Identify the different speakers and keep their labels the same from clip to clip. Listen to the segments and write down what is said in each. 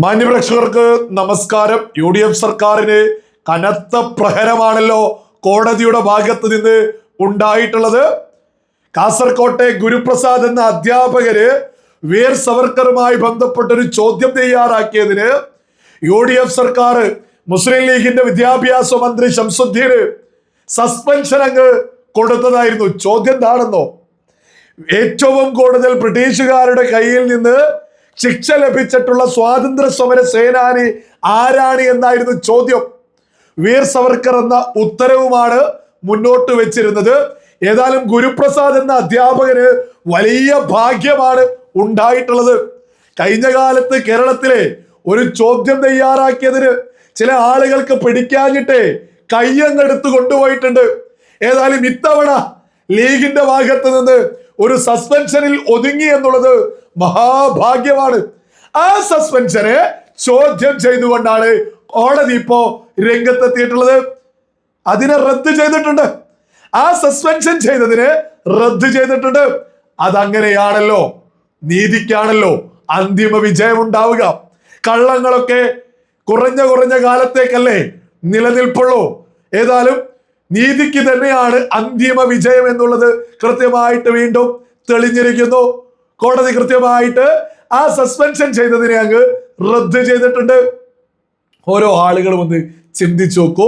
Speaker 1: മാന്യപ്രേക്ഷകർക്ക് നമസ്കാരം. UDF സർക്കാരിന് കനത്ത പ്രഹരമാണല്ലോ കോടതിയുടെ ഭാഗത്ത് നിന്ന് ഉണ്ടായിട്ടുള്ളത്. കാസർകോട്ടെ ഗുരുപ്രസാദ് എന്ന അധ്യാപകര് വീർ സവർക്കറുമായി ബന്ധപ്പെട്ടൊരു ചോദ്യം തയ്യാറാക്കിയതിന് UDF സർക്കാർ മുസ്ലിം ലീഗിന്റെ വിദ്യാഭ്യാസ മന്ത്രി ശംസുദ്ദീന് സസ്പെൻഷൻ അങ്ങ് കൊടുത്തതായിരുന്നു. ചോദ്യം എന്താണെന്നോ, ഏറ്റവും കൂടുതൽ ബ്രിട്ടീഷുകാരുടെ കയ്യിൽ നിന്ന് ശിക്ഷ ലഭിച്ചിട്ടുള്ള സ്വാതന്ത്ര്യ സമര സേനാനി ആരാണ് എന്നായിരുന്നു ചോദ്യം. വീർ സവർക്കർ എന്ന ഉത്തരവുമാണ് മുന്നോട്ട് വെച്ചിരുന്നത്. ഏതായാലും ഗുരുപ്രസാദ് എന്ന അധ്യാപകന് വലിയ ഭാഗ്യമാണ് ഉണ്ടായിട്ടുള്ളത്. കഴിഞ്ഞ കാലത്ത് കേരളത്തിലെ ഒരു ചോദ്യം തയ്യാറാക്കിയതിന് ചില ആളുകൾക്ക് പിടിക്കാഞ്ഞിട്ട് കയ്യങ്ങെടുത്ത് കൊണ്ടുപോയിട്ടുണ്ട്. ഏതായാലും ഇത്തവണ ലീഗിന്റെ ഭാഗത്ത് നിന്ന് ഒരു സസ്പെൻഷനിൽ ഒതുങ്ങി എന്നുള്ളത് മഹാഭാഗ്യമാണ്. ആ സസ്പെൻഷനെ ചോദ്യം ചെയ്തുകൊണ്ടാണ് കോടതി ഇപ്പോ രംഗത്തെത്തിയിട്ടുള്ളത്. അതിനെ റദ്ദ് ചെയ്തിട്ടുണ്ട്. ആ സസ്പെൻഷൻ ചെയ്തതിന് റദ്ദ് ചെയ്തിട്ടുണ്ട്. അതങ്ങനെയാണല്ലോ, നീതിക്കാണല്ലോ അന്തിമ വിജയം ഉണ്ടാവുക. കള്ളങ്ങളൊക്കെ കുറഞ്ഞ കാലത്തേക്കല്ലേ നിലനിൽപ്പുള്ളൂ. ഏതായാലും നീതിക്ക് തന്നെയാണ് അന്തിമ വിജയം എന്നുള്ളത് കൃത്യമായിട്ട് വീണ്ടും തെളിഞ്ഞിരിക്കുന്നു. കോടതി കൃത്യമായിട്ട് ആ സസ്പെൻഷൻ ചെയ്തതിനെ അങ്ങ് റദ്ദ് ചെയ്തിട്ടുണ്ട്. ഓരോ ആളുകളും ഒന്ന് ചിന്തിച്ചു നോക്കൂ.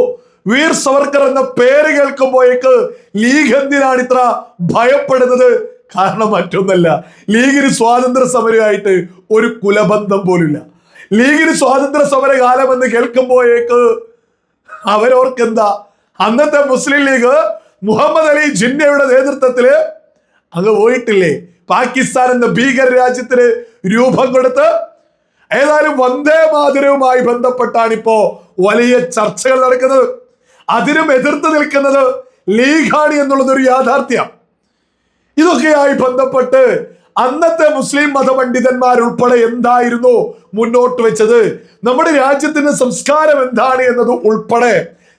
Speaker 1: വീർ സവർക്കർ എന്ന പേര് കേൾക്കുമ്പോഴേക്ക് ലീഗ് എന്തിനാണ് ഇത്ര ഭയപ്പെടുന്നത്? കാരണം മറ്റൊന്നല്ല, ലീഗിന് സ്വാതന്ത്ര്യ സമരമായിട്ട് ഒരു കുലബന്ധം പോലില്ല. ലീഗിന് സ്വാതന്ത്ര്യ സമര കാലം എന്ന് കേൾക്കുമ്പോഴേക്ക് അവരോർക്കെന്താ, അന്നത്തെ മുസ്ലിം ലീഗ് മുഹമ്മദ് അലി ജിന്നയുടെ നേതൃത്വത്തില് അങ്ങ് പോയിട്ടില്ലേ പാകിസ്ഥാൻ എന്ന ഭീകര രാജ്യത്തിന് രൂപം കൊടുത്ത്. ഏതായാലും വന്ദേ മാതരവുമായി ബന്ധപ്പെട്ടാണ് ഇപ്പോ വലിയ ചർച്ചകൾ നടക്കുന്നത്. അതിനും എതിർത്ത് നിൽക്കുന്നത് ലീഗാണ് എന്നുള്ളത് ഒരു യാഥാർത്ഥ്യം. ഇതൊക്കെയായി ബന്ധപ്പെട്ട് അന്നത്തെ മുസ്ലിം മതപണ്ഡിതന്മാരുൾപ്പെടെ എന്തായിരുന്നു മുന്നോട്ട് വെച്ചത്, നമ്മുടെ രാജ്യത്തിന്റെ സംസ്കാരം എന്താണ് എന്നത് ഉൾപ്പെടെ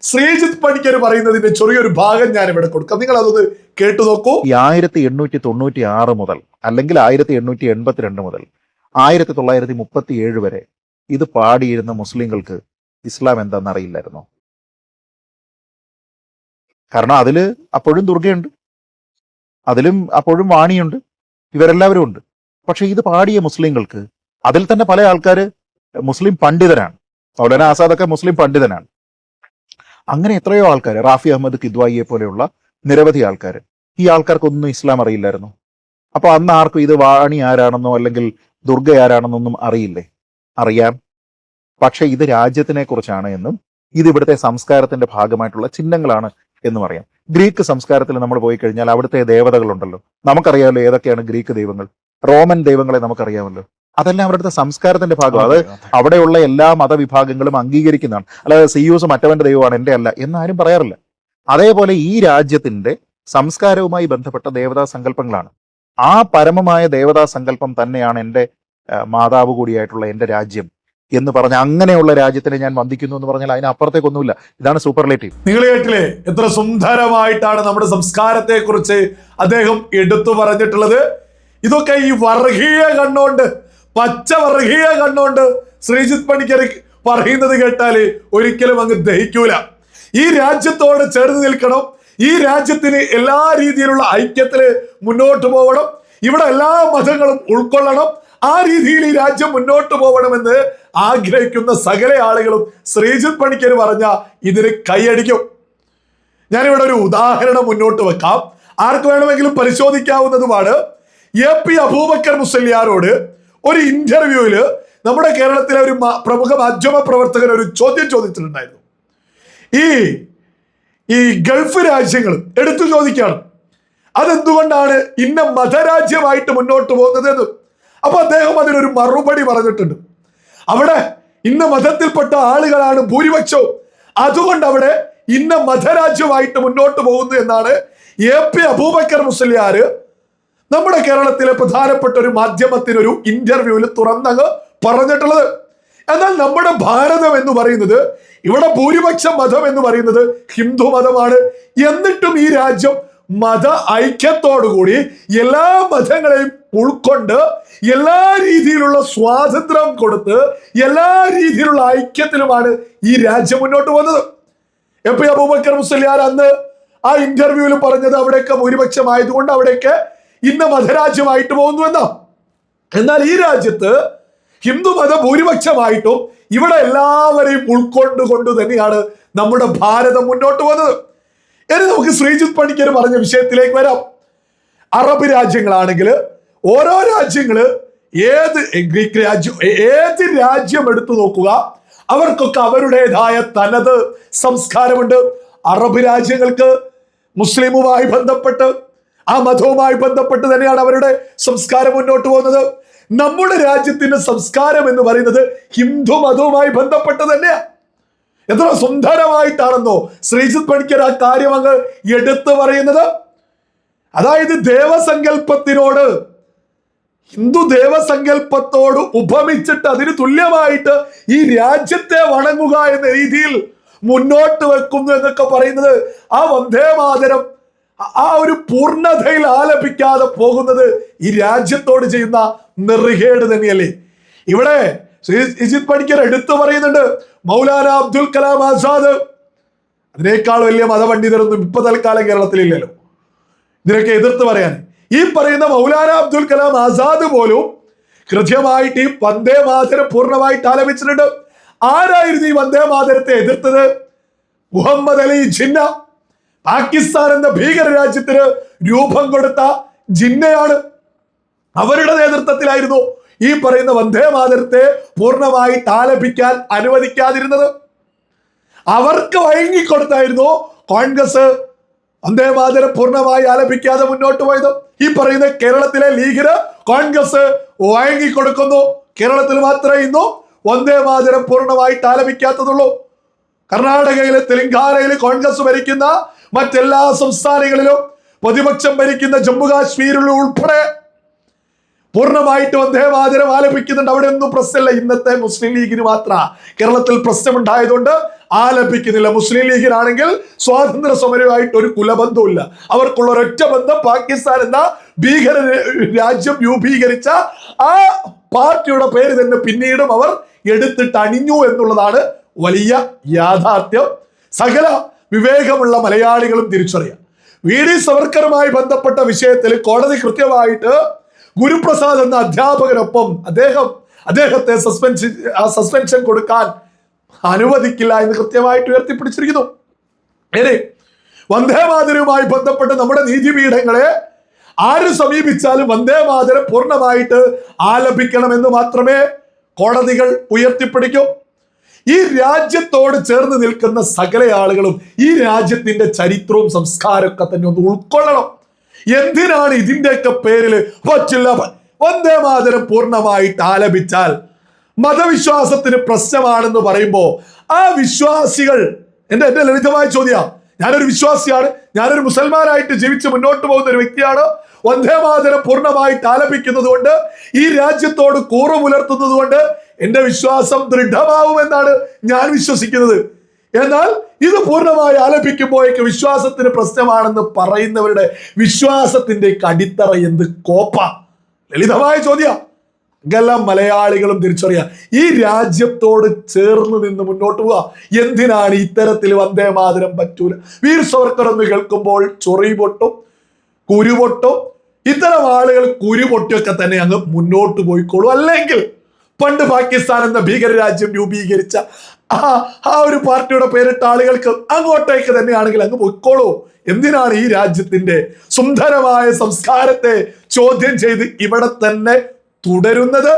Speaker 1: ശ്രീജിത്ത് പണിക്കർ പറയുന്നതിന്റെ ചെറിയൊരു ഭാഗം ഞാൻ ഇവിടെ കൊടുക്കാം. നിങ്ങൾ അതൊന്ന് കേട്ടു നോക്കൂ.
Speaker 2: 1896 മുതൽ അല്ലെങ്കിൽ 1882 മുതൽ 1937 വരെ ഇത് പാടിയിരുന്ന മുസ്ലിങ്ങൾക്ക് ഇസ്ലാം എന്താണെന്ന് അറിയില്ലായിരുന്നോ? കാരണം അതില് അപ്പോഴും ദുർഗയുണ്ട്, അതിലും അപ്പോഴും വാണിയുണ്ട്, ഇവരെല്ലാവരും ഉണ്ട്. പക്ഷെ ഇത് പാടിയ മുസ്ലിങ്ങൾക്ക് അതിൽ തന്നെ പല ആൾക്കാർ മുസ്ലിം പണ്ഡിതരാണ്. മൗലാന ആസാദൊക്കെ മുസ്ലിം പണ്ഡിതനാണ്. അങ്ങനെ എത്രയോ ആൾക്കാർ, റാഫി അഹമ്മദ് കിദ്വായിയെ പോലെയുള്ള നിരവധി ആൾക്കാർ, ഈ ആൾക്കാർക്കൊന്നും ഇസ്ലാം അറിയില്ലായിരുന്നു. അപ്പൊ അന്ന് ആർക്കും ഇത് വാണി ആരാണെന്നോ അല്ലെങ്കിൽ ദുർഗ ആരാണെന്നൊന്നും അറിയില്ലേ? അറിയാം. പക്ഷെ ഇത് രാജ്യത്തിനെ കുറിച്ചാണ് എന്നും ഇത് ഇവിടുത്തെ സംസ്കാരത്തിന്റെ ഭാഗമായിട്ടുള്ള ചിഹ്നങ്ങളാണ് എന്നും അറിയാം. ഗ്രീക്ക് സംസ്കാരത്തിൽ നമ്മൾ പോയി കഴിഞ്ഞാൽ അവിടുത്തെ ദേവതകളുണ്ടല്ലോ, നമുക്കറിയാമല്ലോ ഏതൊക്കെയാണ് ഗ്രീക്ക് ദൈവങ്ങൾ. റോമൻ ദൈവങ്ങളെ നമുക്കറിയാമല്ലോ. അതെല്ലാം അവരുടെ സംസ്കാരത്തിന്റെ ഭാഗം. അത് അവിടെയുള്ള എല്ലാ മതവിഭാഗങ്ങളും അംഗീകരിക്കുന്നതാണ്. അല്ലാതെ സിയൂസ് മറ്റവന്റെ ദൈവമാണ്, എന്റെ അല്ല എന്നാരും പറയാറില്ല. അതേപോലെ ഈ രാജ്യത്തിന്റെ സംസ്കാരവുമായി ബന്ധപ്പെട്ട ദേവതാ സങ്കല്പങ്ങളാണ്. ആ പരമമായ ദേവതാ സങ്കല്പം തന്നെയാണ് എൻ്റെ മാതാവ് കൂടിയായിട്ടുള്ള എൻ്റെ രാജ്യം എന്ന് പറഞ്ഞ അങ്ങനെയുള്ള രാജ്യത്തിനെ ഞാൻ വന്ദിക്കുന്നു എന്ന് പറഞ്ഞാൽ അതിനപ്പുറത്തേക്കൊന്നുമില്ല. ഇതാണ് സൂപ്പർലേറ്റീവ്.
Speaker 1: നിങ്ങൾ കേട്ടില്ലേ എത്ര സുന്ദരമായിട്ടാണ് നമ്മുടെ സംസ്കാരത്തെ കുറിച്ച് അദ്ദേഹം എടുത്തു പറഞ്ഞിട്ടുള്ളത്. ഇതൊക്കെ ഈ വർഗീയ കണ്ണോണ്ട്, പച്ച വർഗീയ കണ്ണോണ്ട് ശ്രീജിത്ത് പണിക്കർ പറയുന്നത് കേട്ടാല് ഒരിക്കലും അങ്ങ് ദഹിക്കൂല. ഈ രാജ്യത്തോട് ചേർന്ന് നിൽക്കണം, ഈ രാജ്യത്തിന് എല്ലാ രീതിയിലുള്ള ഐക്യത്തില് മുന്നോട്ട് പോകണം, ഇവിടെ എല്ലാ മതങ്ങളും ഉൾക്കൊള്ളണം, ആ രീതിയിൽ ഈ രാജ്യം മുന്നോട്ട് പോകണമെന്ന് ആഗ്രഹിക്കുന്ന സകല ആളുകളും ശ്രീജിത്ത് പണിക്കർ പറഞ്ഞ ഇതിന് കൈയടിക്കും. ഞാനിവിടെ ഒരു ഉദാഹരണം മുന്നോട്ട് വെക്കാം, ആർക്ക് വേണമെങ്കിലും പരിശോധിക്കാവുന്നതുമാണ്. AP അബൂബക്കർ മുസ്ലിയാരോട് ഒരു ഇന്റർവ്യൂവില് നമ്മുടെ കേരളത്തിലെ ഒരു പ്രമുഖ മാധ്യമ പ്രവർത്തകൻ ഒരു ചോദ്യം ചോദിച്ചിട്ടുണ്ടായിരുന്നു. ഈ ഗൾഫ് രാജ്യങ്ങൾ എടുത്തു ചോദിക്കുകയാണ്, അതെന്തുകൊണ്ടാണ് ഇന്ന മതരാജ്യമായിട്ട് മുന്നോട്ട് പോകുന്നത് എന്ന്. അപ്പൊ അദ്ദേഹം അതിനൊരു മറുപടി പറഞ്ഞിട്ടുണ്ട്. അവിടെ ഇന്ന മതത്തിൽപ്പെട്ട ആളുകളാണ് ഭൂരിപക്ഷവും, അതുകൊണ്ട് അവിടെ ഇന്ന മതരാജ്യമായിട്ട് മുന്നോട്ട് പോകുന്നു എന്നാണ് AP അബൂബക്കർ മുസ്ലിയാര് നമ്മുടെ കേരളത്തിലെ പ്രധാനപ്പെട്ട ഒരു മാധ്യമത്തിനൊരു ഇന്റർവ്യൂവിൽ തുറന്നങ്ങ് പറഞ്ഞിട്ടുള്ളത്. എന്നാൽ നമ്മുടെ ഭാരതം എന്ന് പറയുന്നത്, ഇവിടെ ഭൂരിപക്ഷ മതം എന്ന് പറയുന്നത് ഹിന്ദു മതമാണ്. എന്നിട്ടും ഈ രാജ്യം മത ഐക്യത്തോടുകൂടി എല്ലാ മതങ്ങളെയും ഉൾക്കൊണ്ട് എല്ലാ രീതിയിലുള്ള സ്വാതന്ത്ര്യം കൊടുത്ത് എല്ലാ രീതിയിലുള്ള ഐക്യത്തിലുമാണ് ഈ രാജ്യം മുന്നോട്ട് പോകുന്നത്. എം.പി. അബൂബക്കർ മുസ്ലിയാർ അന്ന് ആ ഇന്റർവ്യൂവിൽ പറഞ്ഞത് അവിടെയൊക്കെ ഭൂരിപക്ഷമായതുകൊണ്ട് അവിടെയൊക്കെ ഇന്ന മതരാജ്യമായിട്ട് പോകുന്നു എന്നാ. എന്നാൽ ഈ രാജ്യത്ത് ഹിന്ദു മത ഭൂരിപക്ഷമായിട്ടും ഇവിടെ എല്ലാവരെയും ഉൾക്കൊണ്ടുകൊണ്ട് തന്നെയാണ് നമ്മുടെ ഭാരതം മുന്നോട്ട് പോകുന്നത്. ഇനി നമുക്ക് ശ്രീജിത്ത് പണിക്കർ പറഞ്ഞ വിഷയത്തിലേക്ക് വരാം. അറബ് രാജ്യങ്ങളാണെങ്കിൽ ഓരോ രാജ്യങ്ങള് ഗ്രീക്ക് രാജ്യം ഏത് രാജ്യം എടുത്തു നോക്കുക, അവർക്കൊക്കെ അവരുടേതായ തനത് സംസ്കാരമുണ്ട്. അറബ് രാജ്യങ്ങൾക്ക് മുസ്ലിമുമായി ബന്ധപ്പെട്ട് ആ മതവുമായി ബന്ധപ്പെട്ട് തന്നെയാണ് അവരുടെ സംസ്കാരം മുന്നോട്ട് പോകുന്നത്. നമ്മുടെ രാജ്യത്തിന്റെ സംസ്കാരം എന്ന് പറയുന്നത് ഹിന്ദു മതവുമായി ബന്ധപ്പെട്ട് തന്നെയാണ്. എത്ര സുന്ദരമായിട്ടാണെന്നോ ശ്രീജിത്ത് പണിക്കർ ആ കാര്യം അങ്ങ് എടുത്തു പറയുന്നത്. അതായത് ദേവസങ്കല്പത്തിനോട്, ഹിന്ദു ദേവസങ്കല്പത്തോട് ഉപമിച്ചിട്ട് അതിന് തുല്യമായിട്ട് ഈ രാജ്യത്തെ വണങ്ങുക എന്ന രീതിയിൽ മുന്നോട്ട് വെക്കുന്നു എന്നൊക്കെ പറയുന്നത് ആ വന്ദേമാതരം ആ ഒരു പൂർണ്ണതയിൽ ആലപിക്കാതെ പോകുന്നത് ഈ രാജ്യത്തോട് ചെയ്യുന്ന നെറുകേട് തന്നെയല്ലേ. ഇവിടെ ശ്രീജിത്ത് പണിക്കർ എടുത്തു പറയുന്നുണ്ട് മൗലാന അബ്ദുൽ കലാം ആസാദ്. അതിനേക്കാൾ വലിയ മതപണ്ഡിതരൊന്നും ഇപ്പൊ തൽക്കാലം കേരളത്തിലില്ലല്ലോ ഇതിനൊക്കെ എതിർത്ത് പറയാൻ. ഈ പറയുന്ന മൗലാന അബ്ദുൽ കലാം ആസാദ് പോലും കൃത്യമായിട്ട് ഈ വന്ദേ മാതരം പൂർണ്ണമായിട്ട് ആലപിച്ചിട്ടുണ്ട്. ആരായിരുന്നു ഈ വന്ദേ മാതരത്തെ എതിർത്തത്? മുഹമ്മദ് അലി ജിന്ന, പാകിസ്ഥാൻ എന്ന ഭീകര രാജ്യത്തിന് രൂപം കൊടുത്ത ജിന്നയാണ്. അവരുടെ നേതൃത്വത്തിലായിരുന്നു ഈ പറയുന്ന വന്ദേ മാതരത്തെ പൂർണ്ണമായിട്ട് ആലപിക്കാൻ അനുവദിക്കാതിരുന്നത്. അവർക്ക് വഴങ്ങിക്കൊടുത്തായിരുന്നു കോൺഗ്രസ് വന്ദേ മാതരം പൂർണ്ണമായി ആലപിക്കാതെ മുന്നോട്ട് പോയത്. ഈ പറയുന്ന കേരളത്തിലെ ലീഗിന് കോൺഗ്രസ് വഴങ്ങിക്കൊടുക്കുന്നു. കേരളത്തിൽ മാത്രമേ ഇന്നു വന്ദേ മാതരം പൂർണ്ണമായിട്ട് ആലപിക്കാത്തതുള്ളൂ. കർണാടകയിലെ തെലങ്കാനയിലെ കോൺഗ്രസ് ഭരിക്കുന്ന മറ്റെല്ലാ സംസ്ഥാനങ്ങളിലും പ്രതിപക്ഷം ഭരിക്കുന്ന ജമ്മു കാശ്മീരിൽ ഉൾപ്പെടെ പൂർണ്ണമായിട്ട് വന്ദേ മാതരം ആലപിക്കുന്നുണ്ട്. അവിടെ ഒന്നും പ്രശ്നമില്ല. ഇന്നത്തെ മുസ്ലിം ലീഗിന് മാത്രം കേരളത്തിൽ പ്രശ്നമുണ്ടായതുകൊണ്ട് ആലപിക്കുന്നില്ല. മുസ്ലിം ലീഗിനാണെങ്കിൽ സ്വാതന്ത്ര്യ സമരവുമായിട്ട് ഒരു കുലബന്ധവുമില്ല. അവർക്കുള്ള ഒരൊറ്റ ബന്ധം പാകിസ്ഥാൻ എന്ന ഭീകര രാജ്യം രൂപീകരിച്ച ആ പാർട്ടിയുടെ പേര് തന്നെ പിന്നീടും അവർ എടുത്തിട്ട് അണിഞ്ഞു എന്നുള്ളതാണ് വലിയ യാഥാർത്ഥ്യം. സകല വിവേകമുള്ള മലയാളികളും തിരിച്ചറിയാം. വി.ഡി. സവർക്കറുമായി ബന്ധപ്പെട്ട വിഷയത്തിൽ കോടതി കൃത്യമായിട്ട് ഗുരുപ്രസാദ് എന്ന അധ്യാപകനൊപ്പം അദ്ദേഹത്തെ സസ്പെൻഷൻ കൊടുക്കാൻ അനുവദിക്കില്ല എന്ന് കൃത്യമായിട്ട് ഉയർത്തിപ്പിടിച്ചിരിക്കുന്നു. ഇനി വന്ദേ മാതരവുമായി ബന്ധപ്പെട്ട് നമ്മുടെ നീതിപീഠങ്ങളെ ആര് സമീപിച്ചാലും വന്ദേ മാതരം പൂർണ്ണമായിട്ട് ആലപിക്കണമെന്ന് മാത്രമേ കോടതികൾ ഉയർത്തിപ്പിടിക്കൂ. ഈ രാജ്യത്തോട് ചേർന്ന് നിൽക്കുന്ന സകല ആളുകളും ഈ രാജ്യത്തിന്റെ ചരിത്രവും സംസ്കാരമൊക്കെ തന്നെ ഒന്ന് ഉൾക്കൊള്ളണം. എന്തിനാണ് ഇതിന്റെയൊക്കെ പേരില് പറ്റില്ല വന്ദേ മാതരം പൂർണ്ണമായിട്ട് ആലപിച്ചാൽ മതവിശ്വാസത്തിന് പ്രശ്നമാണെന്ന് പറയുമ്പോ ആ വിശ്വാസികൾ എന്റെ ലളിതമായ ചോദ്യം, ഞാനൊരു വിശ്വാസിയാണ്, ഞാനൊരു മുസൽമാനായിട്ട് ജീവിച്ച് മുന്നോട്ട് പോകുന്ന ഒരു വ്യക്തിയാണ്. വന്ദേ മാതരം പൂർണ്ണമായിട്ട് ആലപിക്കുന്നത് കൊണ്ട് ഈ രാജ്യത്തോട് കൂറ് പുലർത്തുന്നത് കൊണ്ട് എന്റെ വിശ്വാസം ദൃഢമാവുമെന്നാണ് ഞാൻ വിശ്വസിക്കുന്നത്. എന്നാൽ ഇത് പൂർണ്ണമായി ആലപിക്കുമ്പോഴേക്ക് വിശ്വാസത്തിന് പ്രശ്നമാണെന്ന് പറയുന്നവരുടെ വിശ്വാസത്തിന്റെ അടിത്തറ എന്ത് കോപ്പ? ലളിതമായ ചോദ്യം. എല്ലാം മലയാളികളും തിരിച്ചറിയാം. ഈ രാജ്യത്തോട് ചേർന്ന് നിന്ന് മുന്നോട്ട് പോവുക. എന്തിനാണ് ഇത്തരത്തിൽ വന്ദേ മാതരം പറ്റൂല? വീർ സവർക്കർ എന്ന് കേൾക്കുമ്പോൾ ചൊറി പൊട്ടും, കുരുപൊട്ടും. ഇത്തരം ആളുകൾ കുരുപൊട്ടിയൊക്കെ തന്നെ അങ്ങ് മുന്നോട്ട് പോയിക്കോളൂ. അല്ലെങ്കിൽ പണ്ട് പാകിസ്ഥാൻ എന്ന ഭീകര രാജ്യം രൂപീകരിച്ച ആ ഒരു പാർട്ടിയുടെ പേരിട്ട ആളുകൾക്ക് അങ്ങോട്ടേക്ക് തന്നെയാണെങ്കിൽ അങ്ങ് പോയിക്കോളൂ. എന്തിനാണ് ഈ രാജ്യത്തിന്റെ സുന്ദരമായ സംസ്കാരത്തെ ചോദ്യം ചെയ്ത് ഇവിടെ തന്നെ തുടരുന്നത്?